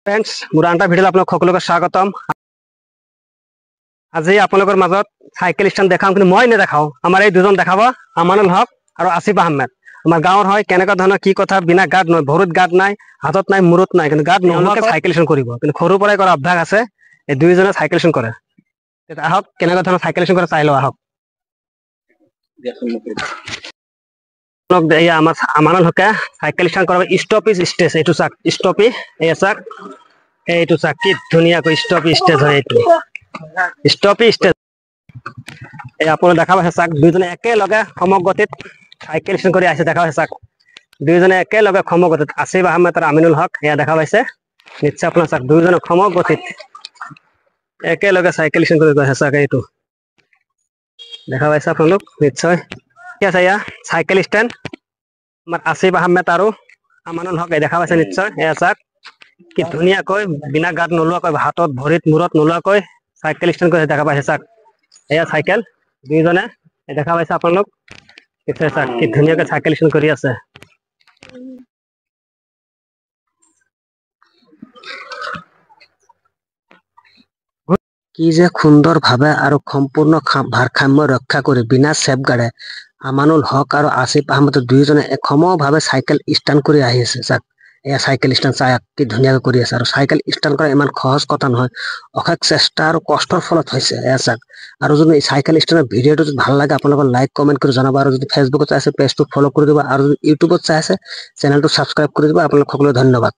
Friends मोर आन video आपलोक सकलोके स्वागतम। আজি आपलोकर মাজত साइकेल स्टैंड देखाम कि मैं नेदेखाओ आमार এই দুজন দেখাব আমানুল হক और आसिफ आहमेद। आमार गाँवर হয় কেনেকা ধৰণৰ কি কথা बिना गार्ड नय भरुत गार्ड নাই हाथत নাই मुरत নাই কিন্তু गार्ड নোহোৱাকে साइकेल स्टैंड কৰিব কিন্তু সৰু পৰাই কৰা অভ্যাস আছে। এই দুইজনে साइकेल स्टैंड কৰে আহক কেনেকা ধৰণৰ साइकेल स्टैंड কৰে চাই লও আহক। আমানুল হকে साइकेल स्टैंड কৰাব স্টপিজ স্টেজ এইটো চাক স্টপি এই চাক এইটো চাক কি ধুনীয়াকৈ স্টপি স্টেজ হয় এইটো स्टपी स्टेज आपने देखा चाक दुजने एकेलगे समगतित साइकेल स्टैंड कर देखा चाक दुजने एकेलगे समगतित आसिफ आहमेद और आमिनुल हक या देखा पाइसे निश्चय अपना चाक दुजने समगतित एकेलगे साइकेल स्टैंड कर चाक ये देखा पाइसे आप लोग निश्चय ठीक है। या साइकेल स्टैंड आसिफ आहमेद और आमिनुल हक देखा पाइसे निश्चय या चाक कि धुनियाक बिना गार्ड नलोक हाथत भरित मूरत नलोक साइकेल स्टैंड कर देखा पाइसे चाक एया साइकेल दुजने देखा पाइसे आप लोग चाक कि धुनियाके साइकेल स्टैंड कर आछे। कि जे सुंदर भावे और सम्पूर्ण भारसाम्य रक्षा कर बिना सेफगार्डे আমানুল হক और आसिफ आहमेद दुजने एक समभावे साइकेल स्टैंड कर चाक एया साइकेल स्टैंड चाक कि धुनिया कर साइकेल स्टैंड कर इमान सहज कथा नहय अशेष चेष्टा और कष्टर फलत एया चाक और जो साइकेल स्टैंड भिडिओ ভাল লাগে आपलोग लाइक कमेंट कर जानाब और जो फेसबुक चाहे पेज तो फलो कर दी और यूट्यूब चाहे चैनल तो सबसक्राइब कर दी आपलोग सकलोকে धन्यवाद।